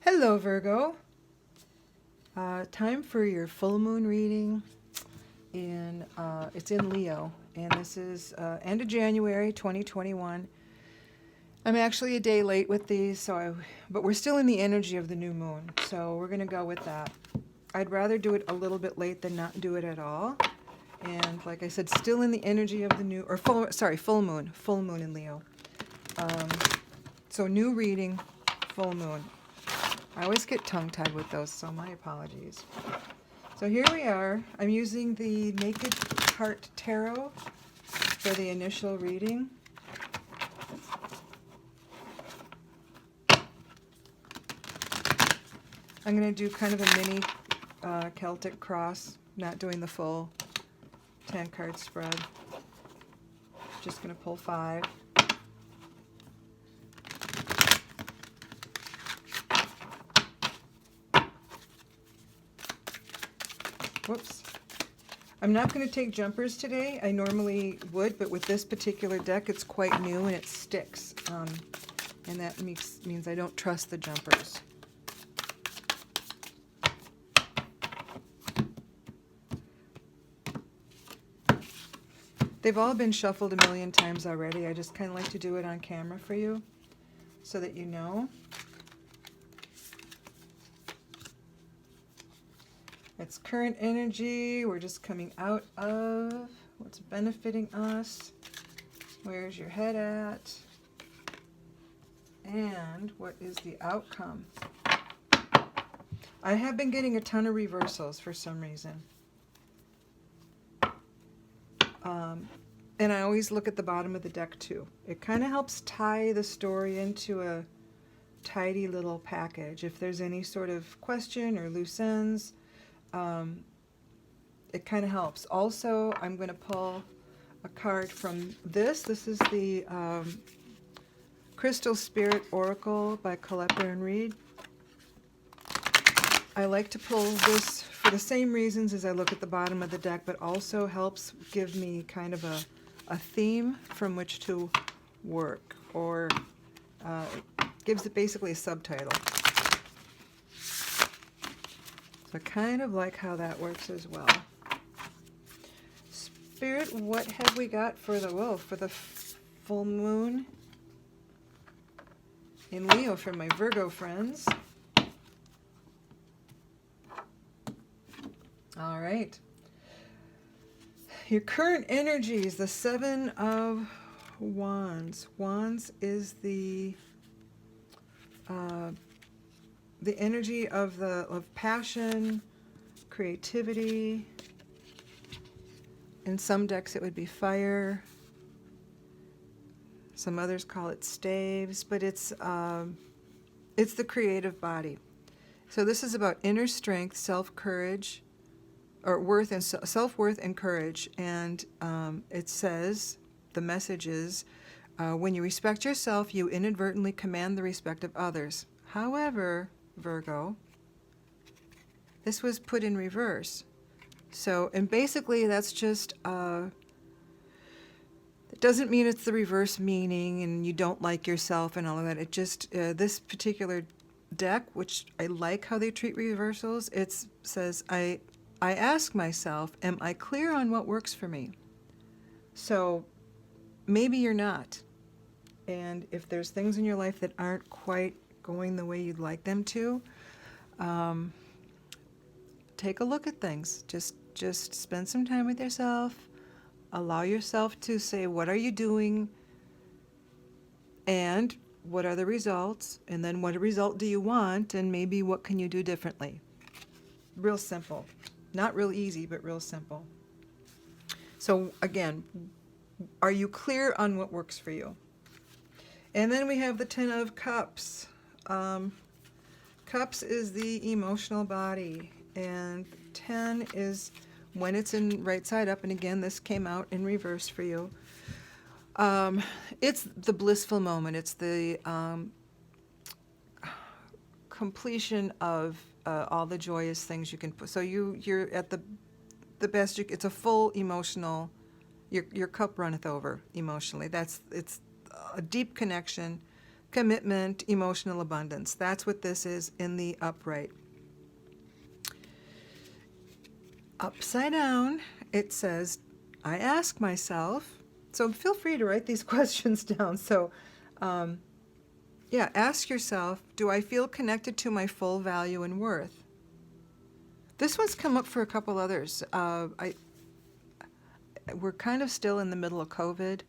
Hello, Virgo. Time for your full moon reading. It's in Leo, and this is end of January 2021. I'm actually a day late with these, but we're still in the energy of the new moon, so we're going to go with that. I'd rather do it a little bit late than not do it at all. And like I said, still in the energy of the new, or full moon in Leo. So new reading, full moon. I always get tongue-tied with those, so my apologies. So here we are. I'm using the Naked Heart Tarot for the initial reading. I'm going to do kind of a mini Celtic cross, not doing the full 10-card spread. Just going to pull 5. Whoops. I'm not going to take jumpers today. I normally would, but with this particular deck, it's quite new and it sticks. And that means I don't trust the jumpers. They've all been shuffled a million times already. I just kind of like to do it on camera for you so that you know. It's current energy. We're just coming out of what's benefiting us. Where's your head at? And what is the outcome? I have been getting a ton of reversals for some reason. And I always look at the bottom of the deck too. It kind of helps tie the story into a tidy little package. If there's any sort of question or loose ends, it kind of helps. Also, I'm going to pull a card from this. This is the Crystal Spirit Oracle by Collector and Reed. I like to pull this for the same reasons as I look at the bottom of the deck, but also helps give me kind of a theme from which to work, or gives it basically a subtitle. So I kind of like how that works as well. Spirit, what have we got for the full moon in Leo for my Virgo friends? All right. Your current energy is the 7 of Wands. Wands is the energy of passion, creativity. In some decks it would be fire. Some others call it staves, but it's the creative body. So this is about inner strength, self-courage, or worth and self-worth and courage. And it says, the message is, when you respect yourself, you inadvertently command the respect of others. However, Virgo, this was put in reverse. So, and basically that's just, it doesn't mean it's the reverse meaning and you don't like yourself and all of that. It just, this particular deck, which I like how they treat reversals, it says, I ask myself, am I clear on what works for me? So maybe you're not. And if there's things in your life that aren't quite going the way you'd like them to, take a look at things. Just spend some time with yourself. Allow yourself to say, what are you doing? And what are the results? And then what result do you want? And maybe what can you do differently? Real simple. Not real easy, but real simple. So again, are you clear on what works for you? And then we have the 10 of Cups. Cups is the emotional body, and 10 is when it's in right side up, and again, this came out in reverse for you. It's the blissful moment. It's the completion of all the joyous things you can put. So you're at the best. It's a full emotional. Your cup runneth over emotionally. It's a deep connection commitment, emotional abundance. That's what this is in the upright. Upside down, it says, I ask myself, so feel free to write these questions down. So, ask yourself, do I feel connected to my full value and worth? This one's come up for a couple others. We're kind of still in the middle of COVID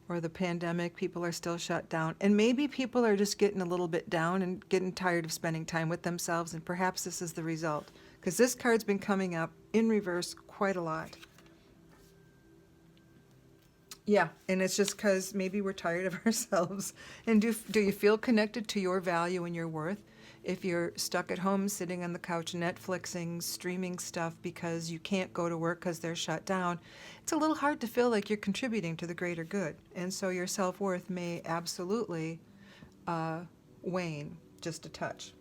or the pandemic. People are still shut down. And maybe people are just getting a little bit down and getting tired of spending time with themselves. And perhaps this is the result. Because this card's been coming up in reverse quite a lot. Yeah, and it's just because maybe we're tired of ourselves. And do you feel connected to your value and your worth? If you're stuck at home, sitting on the couch, Netflixing, streaming stuff because you can't go to work because they're shut down, it's a little hard to feel like you're contributing to the greater good. And so your self-worth may absolutely wane just a touch.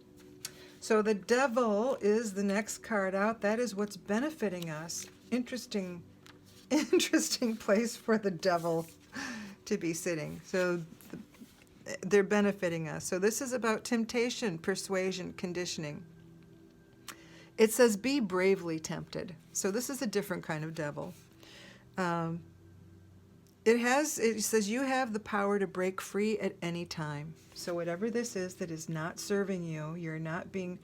So the devil is the next card out. That is what's benefiting us. Interesting place for the devil to be sitting. So they're benefiting us. So this is about temptation, persuasion, conditioning. It says, be bravely tempted. So this is a different kind of devil. It says you have the power to break free at any time. So whatever this is that is not serving you, you're not being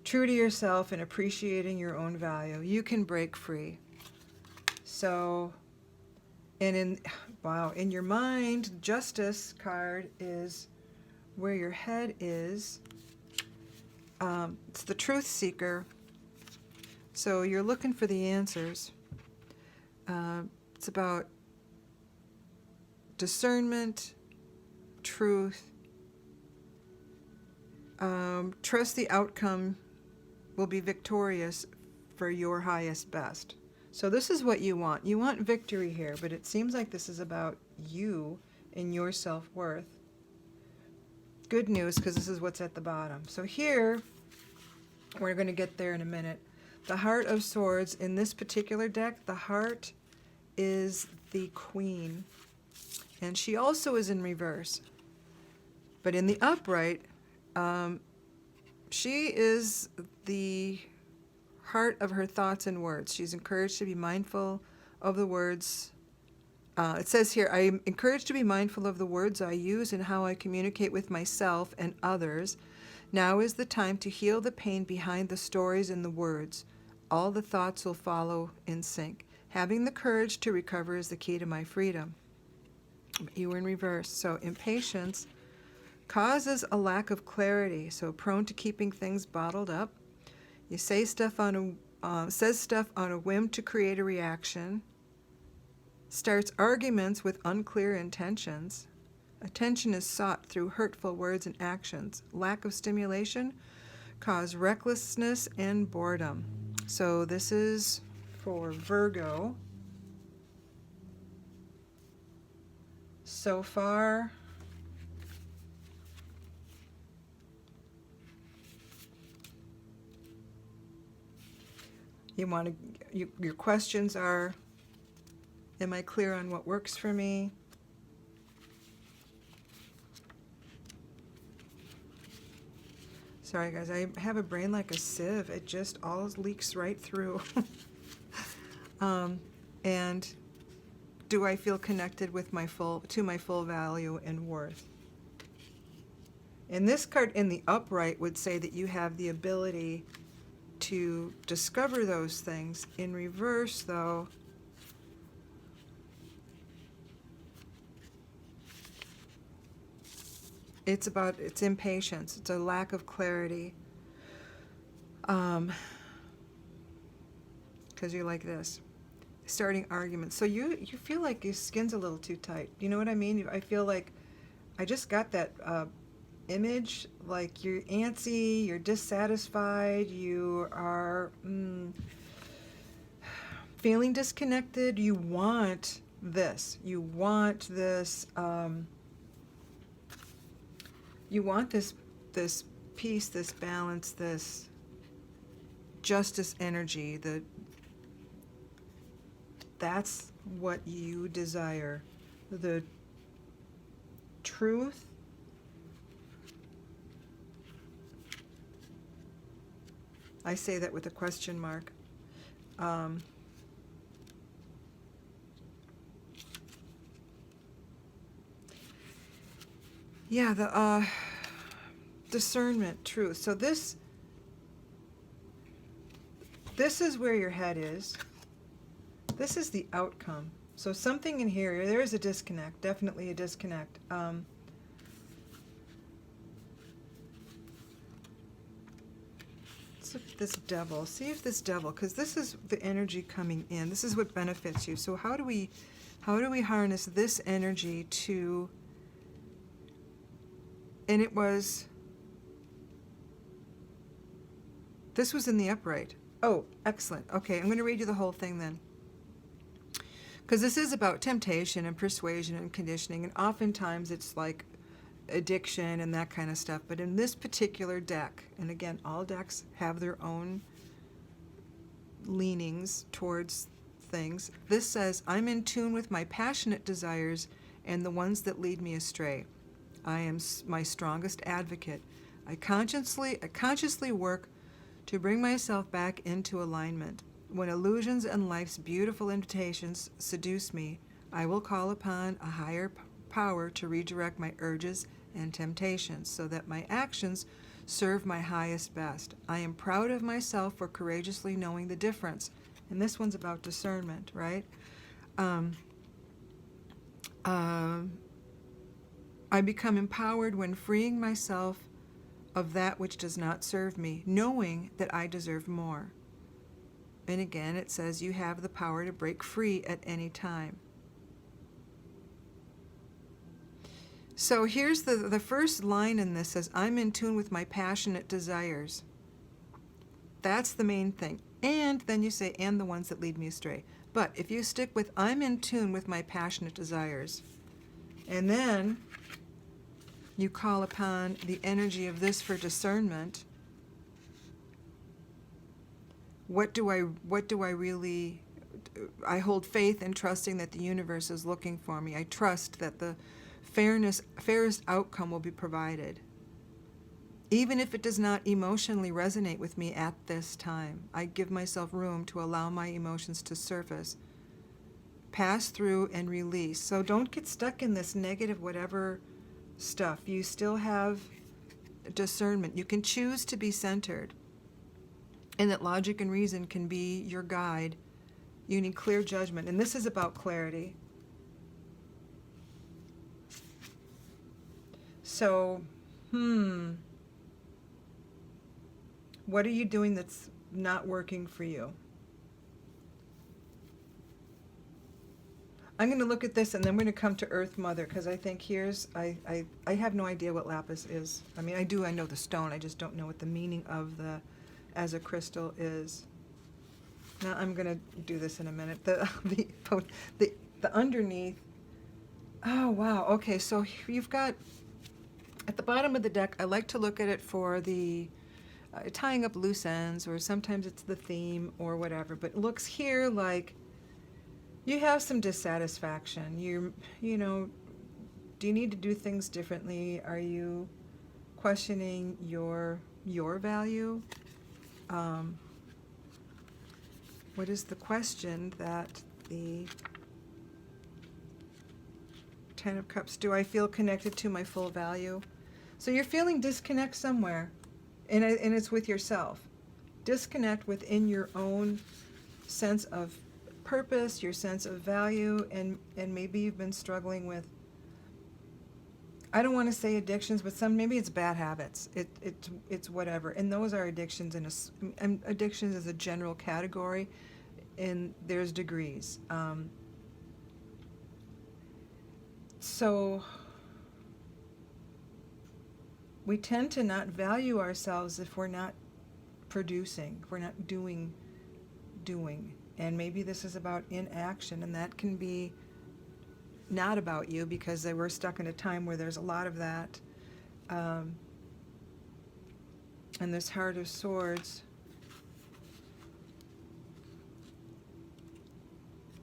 true to yourself and appreciating your own value, you can break free. So, and in your mind, Justice card is where your head is. It's the truth seeker. So you're looking for the answers. It's about discernment, truth. Trust the outcome will be victorious for your highest best. So this is what you want. You want victory here, but it seems like this is about you and your self-worth. Good news, because this is what's at the bottom. So here, we're going to get there in a minute. The Heart of Swords, in this particular deck, the heart is the Queen. And she also is in reverse. But in the upright, she is the heart of her thoughts and words. She's encouraged to be mindful of the words. It says here, I am encouraged to be mindful of the words I use and how I communicate with myself and others. Now is the time to heal the pain behind the stories and the words. All the thoughts will follow in sync. Having the courage to recover is the key to my freedom. You were in reverse. So impatience causes a lack of clarity, so prone to keeping things bottled up. You say stuff says stuff on a whim to create a reaction. Starts arguments with unclear intentions. Attention is sought through hurtful words and actions. Lack of stimulation cause recklessness and boredom. So this is for Virgo. So far, your questions are, am I clear on what works for me? Sorry guys, I have a brain like a sieve. It just all leaks right through. And do I feel connected with my full value and worth? And this card in the upright would say that you have the ability to discover those things. In reverse, though, it's impatience. It's a lack of clarity. Because you're like this, starting arguments. So you feel like your skin's a little too tight. You know what I mean? I feel like I just got that image, like you're antsy, you're dissatisfied, you are feeling disconnected. You want this. You want this. You want this peace, this balance, this justice energy. That's what you desire. The truth I say that with a question mark. Um, yeah, the discernment, truth. So this is where your head is. This is the outcome. So something in here, there is a disconnect, definitely a disconnect. Let's look at this devil. See if this devil, because this is the energy coming in. This is what benefits you. So how do we harness this energy to? And this was in the upright. Oh, excellent. Okay, I'm going to read you the whole thing then. Because this is about temptation and persuasion and conditioning, and oftentimes it's like addiction and that kind of stuff. But in this particular deck, and again, all decks have their own leanings towards things, this says, I'm in tune with my passionate desires and the ones that lead me astray. I am my strongest advocate. I consciously work to bring myself back into alignment. When illusions and life's beautiful invitations seduce me, I will call upon a higher power to redirect my urges and temptations so that my actions serve my highest best. I am proud of myself for courageously knowing the difference. And this one's about discernment, right? I become empowered when freeing myself of that which does not serve me, knowing that I deserve more. And again, it says you have the power to break free at any time. So here's the first line in this says, I'm in tune with my passionate desires. That's the main thing. And then you say, and the ones that lead me astray. But if you stick with, I'm in tune with my passionate desires, and then you call upon the energy of this for discernment, what do I really, I hold faith in trusting that the universe is looking for me. I trust that the fairest outcome will be provided. Even if it does not emotionally resonate with me at this time, I give myself room to allow my emotions to surface, pass through, and release. So don't get stuck in this negative whatever stuff. You still have discernment. You can choose to be centered, and that logic and reason can be your guide. You need clear judgment, and this is about clarity. So, what are you doing that's not working for you? I'm going to look at this, and then we're going to come to Earth Mother, because I think I have no idea what lapis is. I mean, I know the stone. I just don't know what the meaning of the as a crystal is. Now I'm going to do this in a minute. The underneath. Oh wow. Okay, so you've got at the bottom of the deck. I like to look at it for the tying up loose ends, or sometimes it's the theme or whatever. But it looks here like you have some dissatisfaction. Do you need to do things differently? Are you questioning your value? What is the question that the Ten of Cups, do I feel connected to my full value? So you're feeling disconnect somewhere, and it's with yourself. Disconnect within your own sense of purpose, your sense of value, and maybe you've been struggling with, I don't want to say addictions, but maybe it's bad habits. It's whatever, and those are addictions. And addictions is a general category, and there's degrees. So we tend to not value ourselves if we're not producing, if we're not doing. And maybe this is about inaction, and that can be not about you, because we're stuck in a time where there's a lot of that. And this Heart of Swords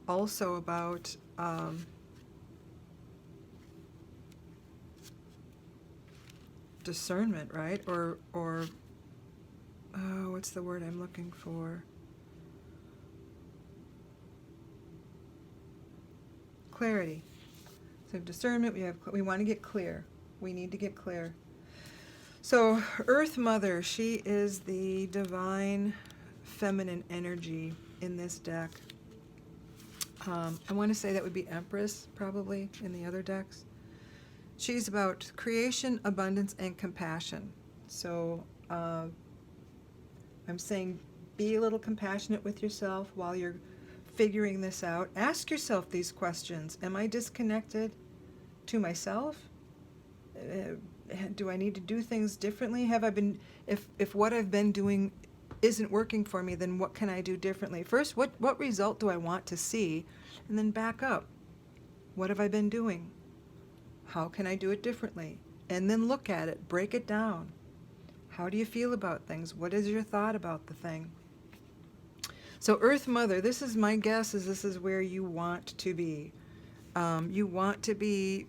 also about discernment, right? Or what's the word I'm looking for? Clarity. So discernment, we want to get clear. We need to get clear. So Earth Mother, she is the divine feminine energy in this deck. I want to say that would be Empress, probably, in the other decks. She's about creation, abundance, and compassion. So I'm saying be a little compassionate with yourself while you're figuring this out. Ask yourself these questions. Am I disconnected to myself? Do I need to do things differently? Have I been, if what I've been doing isn't working for me, then what can I do differently? First, what result do I want to see? And then back up. What have I been doing? How can I do it differently? And then look at it, break it down. How do you feel about things? What is your thought about the thing? So Earth Mother, this is my guess, is this is where you want to be. You want to be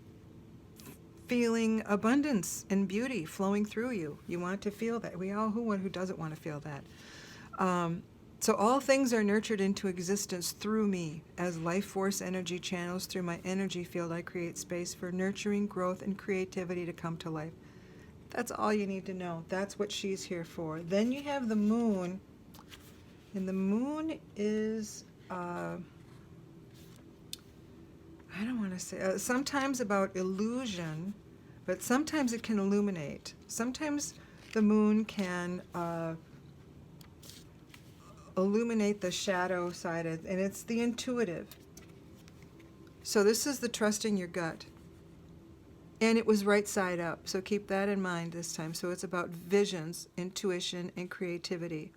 feeling abundance and beauty flowing through you. You want to feel that. Who doesn't want to feel that? So all things are nurtured into existence through me. As life force energy channels through my energy field, I create space for nurturing, growth, and creativity to come to life. That's all you need to know. That's what she's here for. Then you have the moon, and the moon is, I don't want to say, sometimes about illusion, but sometimes it can illuminate. Sometimes the moon can illuminate the shadow side, and it's the intuitive. So this is the trusting your gut. And it was right side up, so keep that in mind this time. So it's about visions, intuition, and creativity.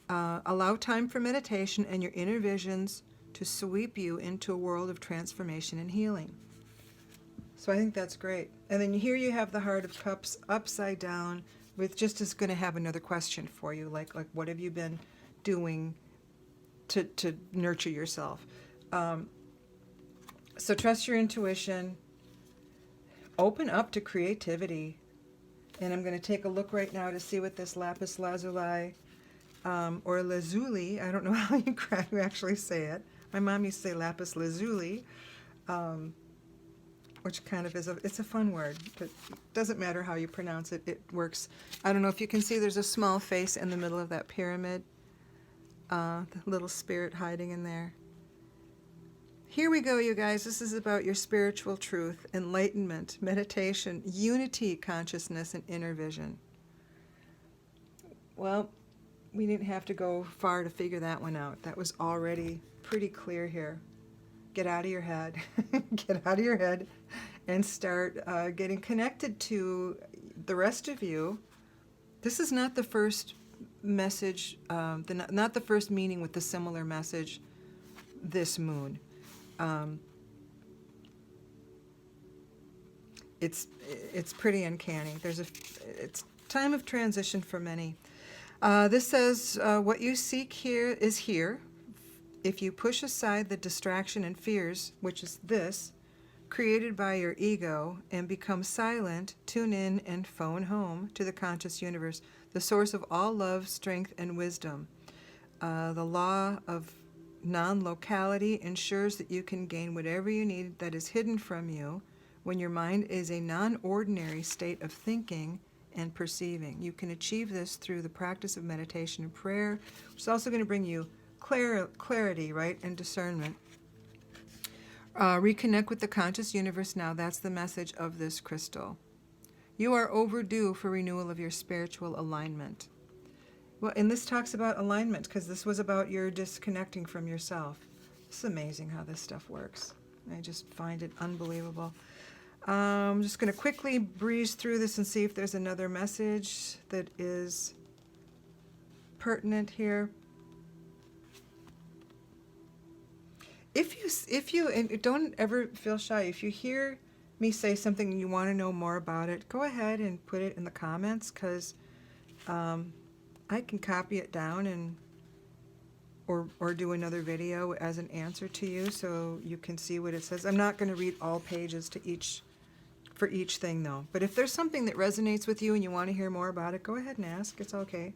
Allow time for meditation and your inner visions to sweep you into a world of transformation and healing. So I think that's great. And then here you have the Heart of Cups upside down, with just is going to have another question for you, like what have you been doing to nurture yourself? So trust your intuition. Open up to creativity. And I'm going to take a look right now to see what this lapis lazuli or lazuli, I don't know how you actually say it. My mom used to say lapis lazuli, which kind of it's a fun word, but it doesn't matter how you pronounce it, it works. I don't know if you can see there's a small face in the middle of that pyramid, the little spirit hiding in there. Here we go, you guys. This is about your spiritual truth, enlightenment, meditation, unity, consciousness, and inner vision. Well, we didn't have to go far to figure that one out. That was already pretty clear here. Get out of your head. Get out of your head and start getting connected to the rest of you. This is not the first message, not the first meeting with the similar message this moon. It's pretty uncanny. It's time of transition for many. This says, what you seek here is here. If you push aside the distraction and fears, which is this, created by your ego, and become silent, tune in and phone home to the conscious universe, the source of all love, strength, and wisdom. The law of non-locality ensures that you can gain whatever you need that is hidden from you when your mind is a non-ordinary state of thinking and perceiving. You can achieve this through the practice of meditation and prayer, which is also going to bring you clarity, right, and discernment. Reconnect with the conscious universe now. That's the message of this crystal. You are overdue for renewal of your spiritual alignment. Well, and this talks about alignment, because this was about your disconnecting from yourself. It's amazing how this stuff works. I just find it unbelievable. I'm just going to quickly breeze through this and see if there's another message that is pertinent here. If you and don't ever feel shy, if you hear me say something and you want to know more about it, go ahead and put it in the comments, because I can copy it down and or do another video as an answer to you, so you can see what it says. I'm not going to read all pages for each thing, though. But if there's something that resonates with you and you want to hear more about it, go ahead and ask. It's okay.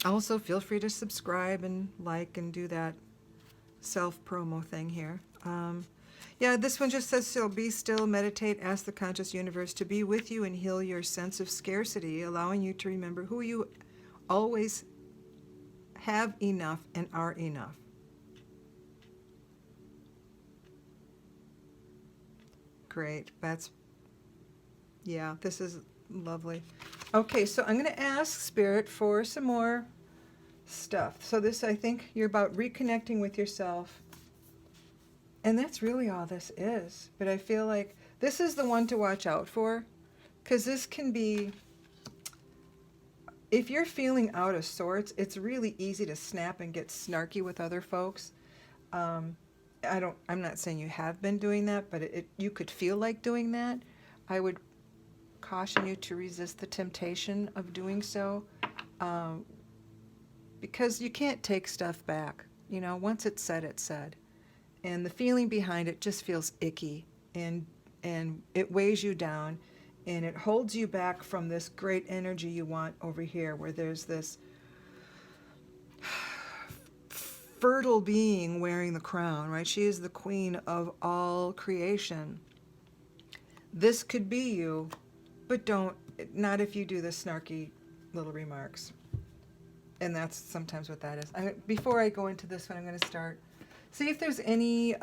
Also, feel free to subscribe and like and do that self-promo thing here. Yeah, this one just says, so be still, meditate, ask the conscious universe to be with you and heal your sense of scarcity, allowing you to remember who you always have enough and are enough. Great. Yeah, this is lovely. Okay, so I'm going to ask Spirit for some more stuff. So this, I think you're about reconnecting with yourself. And that's really all this is. But I feel like this is the one to watch out for, because this can be, if you're feeling out of sorts, it's really easy to snap and get snarky with other folks. I'm not saying you have been doing that, but you could feel like doing that. I would caution you to resist the temptation of doing so, because you can't take stuff back. You know, once it's said, it's said. And the feeling behind it just feels icky, and it weighs you down, and it holds you back from this great energy you want over here, where there's this fertile being wearing the crown, right? She is the queen of all creation. This could be you, but not if you do the snarky little remarks. And that's sometimes what that is. Before I go into this one, I'm going to see if there's any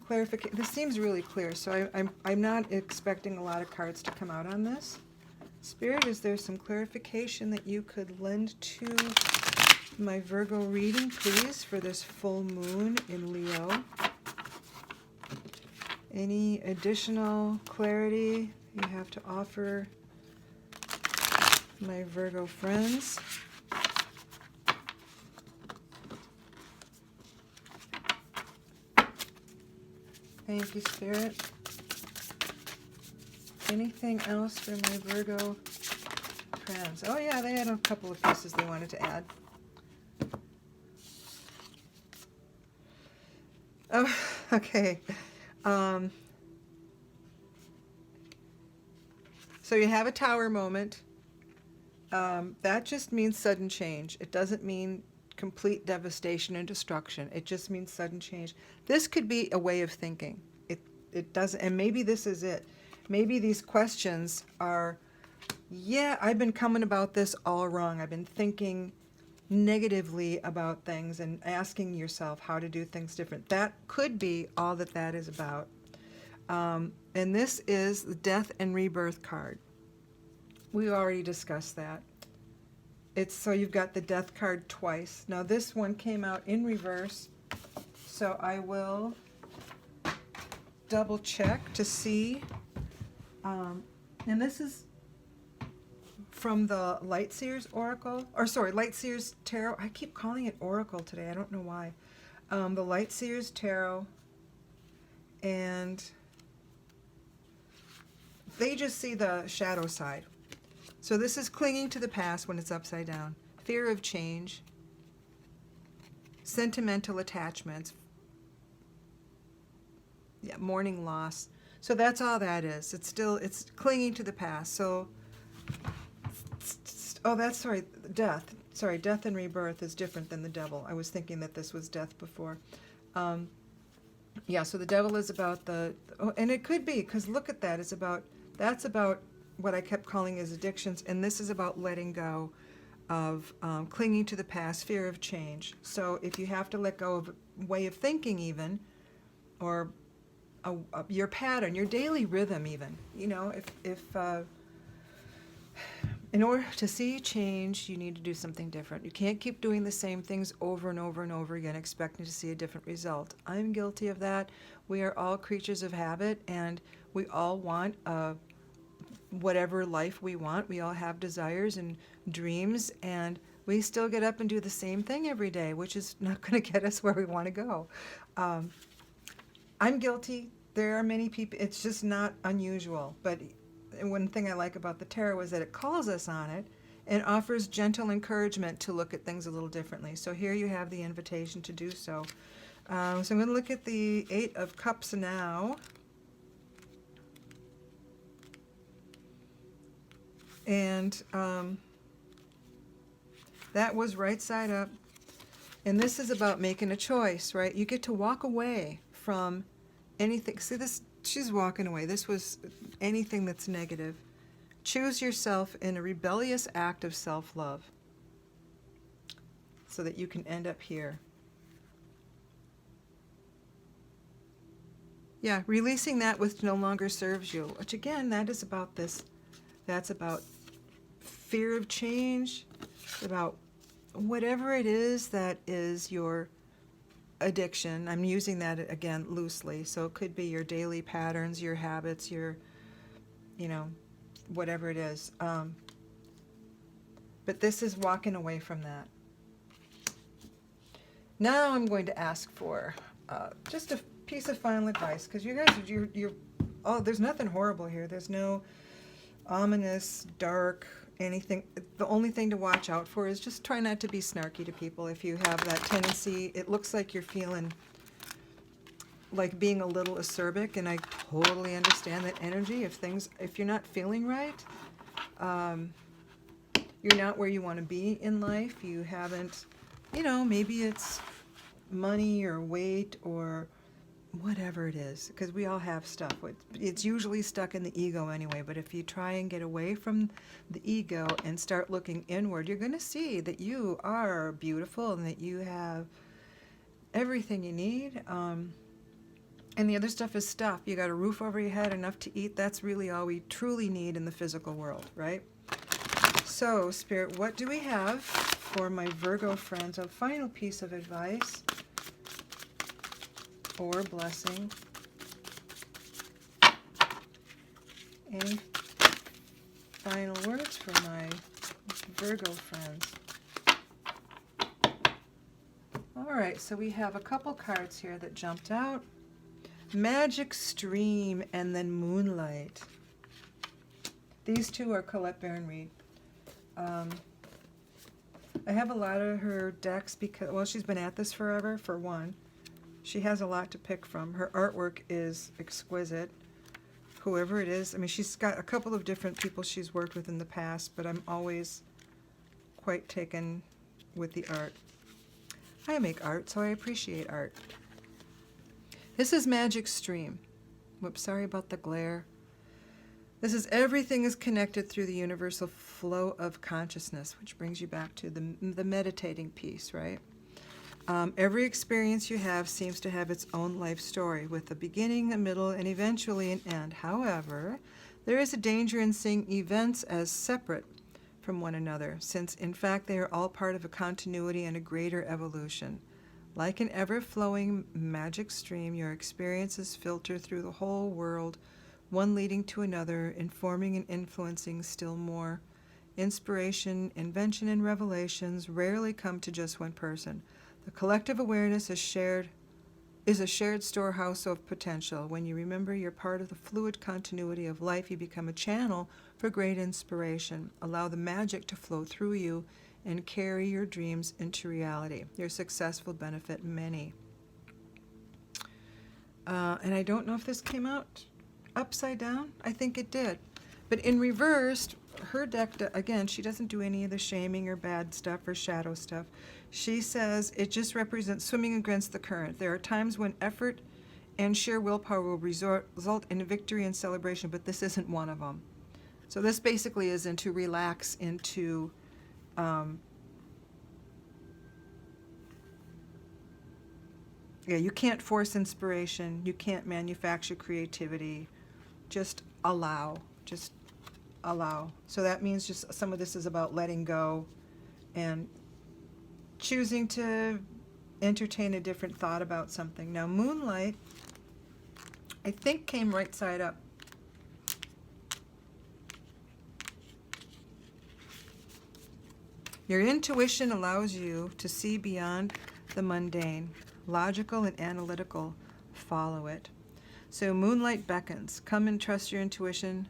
clarification. This seems really clear, so I'm not expecting a lot of cards to come out on this. Spirit, is there some clarification that you could lend to my Virgo reading, please, for this full moon in Leo? Any additional clarity you have to offer my Virgo friends? Thank you, Spirit. Anything else for my Virgo friends? Oh yeah, they had a couple of pieces they wanted to add. Oh, okay. So you have a tower moment. That just means sudden change. It doesn't mean complete devastation and destruction. It just means sudden change. This could be a way of thinking. It doesn't, and maybe this is it. Maybe these questions are, yeah, I've been coming about this all wrong. I've been thinking negatively about things and asking yourself how to do things different. That could be all that is about. And this is the Death and Rebirth card. We already discussed that. So you've got the Death card twice. Now this one came out in reverse, so I will double check to see. And this is from the Lightseers Oracle, Lightseers Tarot. I keep calling it Oracle today. I don't know why. The Lightseers Tarot, and they just see the shadow side. So this is clinging to the past when it's upside down. Fear of change, sentimental attachments, mourning loss. So that's all that is. It's clinging to the past. So, death. Sorry, death and rebirth is different than the devil. I was thinking that this was death before. So the devil is about and it could be, because look at that. That's about what I kept calling as addictions, and this is about letting go of clinging to the past, fear of change. So if you have to let go of a way of thinking even, or your pattern, your daily rhythm even, if in order to see change, you need to do something different. You can't keep doing the same things over and over and over again, expecting to see a different result. I'm guilty of that. We are all creatures of habit, and we all want whatever life we want. We all have desires and dreams, and we still get up and do the same thing every day, which is not going to get us where we want to go. I'm guilty. There are many people. It's just not unusual. But one thing I like about the tarot is that it calls us on it and offers gentle encouragement to look at things a little differently. So here you have the invitation to do so. So I'm going to look at the Eight of Cups now. And That was right side up. And this is about making a choice, right? You get to walk away from anything. See this? She's walking away. This was anything that's negative. Choose yourself in a rebellious act of self-love so that you can end up here. Yeah, releasing that which no longer serves you, which again, that is about this. That's about fear of change, about whatever it is that is your addiction. I'm using that again loosely. So it could be your daily patterns, your habits, your, whatever it is. But this is walking away from that. Now I'm going to ask for just a piece of final advice, because you guys, you're there's nothing horrible here. There's no ominous, dark, anything. The only thing to watch out for is just try not to be snarky to people. If you have that tendency, it looks like you're feeling like being a little acerbic, and I totally understand that energy. If you're not feeling right, you're not where you want to be in life. You haven't, maybe it's money or weight or whatever it is, because we all have stuff. It's usually stuck in the ego anyway, but if you try and get away from the ego and start looking inward, you're going to see that you are beautiful and that you have everything you need. And the other stuff is stuff. You got a roof over your head, enough to eat. That's really all we truly need in the physical world, right? So, Spirit, what do we have for my Virgo friends? A final piece of advice or blessing. Any final words for my Virgo friends? All right, so we have a couple cards here that jumped out. Magic Stream and then Moonlight. These two are Colette Baron-Reid. I have a lot of her decks because, well, she's been at this forever, for one. She has a lot to pick from. Her artwork is exquisite. Whoever it is, I mean, she's got a couple of different people she's worked with in the past, but I'm always quite taken with the art. I make art, so I appreciate art. This is Magic Stream. Whoops, sorry about the glare. This is everything is connected through the universal flow of consciousness, which brings you back to the meditating piece, right? Every experience you have seems to have its own life story, with a beginning, a middle, and eventually an end. However, there is a danger in seeing events as separate from one another, since in fact they are all part of a continuity and a greater evolution. Like an ever-flowing magic stream, your experiences filter through the whole world, one leading to another, informing and influencing still more. Inspiration, invention, and revelations rarely come to just one person. The collective awareness is a shared storehouse of potential. When you remember you're part of the fluid continuity of life, you become a channel for great inspiration. Allow the magic to flow through you and carry your dreams into reality. Your success will benefit many. And I don't know if this came out upside down. I think it did. But in reversed, her deck, again, she doesn't do any of the shaming or bad stuff or shadow stuff. She says it just represents swimming against the current. There are times when effort and sheer willpower will result in victory and celebration, but this isn't one of them. So this basically is into relax, into you can't force inspiration. You can't manufacture creativity. Just allow. Just allow. So that means just some of this is about letting go and choosing to entertain a different thought about something. Now, Moonlight, I think, came right side up. Your intuition allows you to see beyond the mundane. Logical and analytical, follow it. So Moonlight beckons. Come and trust your intuition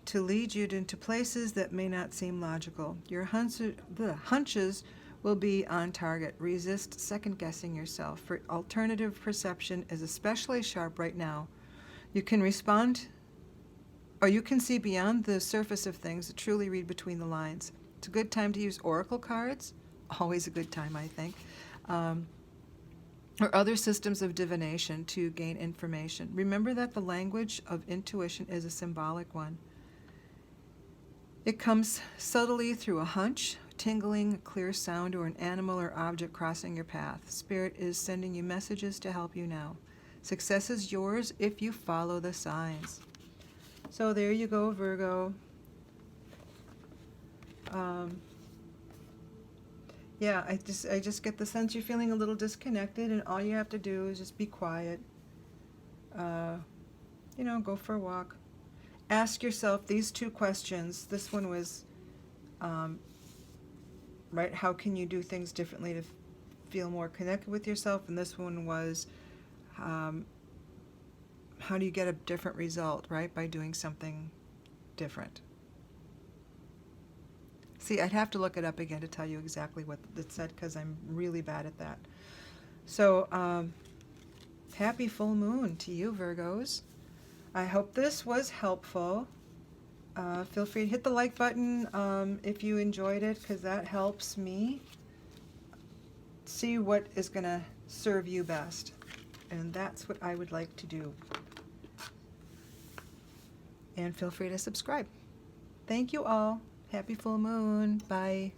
to lead you into places that may not seem logical. Your hunches will be on target. Resist second-guessing yourself, for alternative perception is especially sharp right now. You can respond, or you can see beyond the surface of things, truly read between the lines. It's a good time to use oracle cards. Always a good time, I think. Or other systems of divination to gain information. Remember that the language of intuition is a symbolic one. It comes subtly through a hunch, tingling, a clear sound, or an animal or object crossing your path. Spirit is sending you messages to help you now. Success is yours if you follow the signs. So there you go, Virgo. Yeah, I just get the sense you're feeling a little disconnected, and all you have to do is just be quiet. Go for a walk. Ask yourself these two questions. This one was, right, how can you do things differently to feel more connected with yourself? And this one was, how do you get a different result, right, by doing something different? See, I'd have to look it up again to tell you exactly what it said, because I'm really bad at that. So, happy full moon to you, Virgos. I hope this was helpful. Feel free to hit the like button if you enjoyed it, because that helps me see what is going to serve you best. And that's what I would like to do. And feel free to subscribe. Thank you all. Happy full moon. Bye.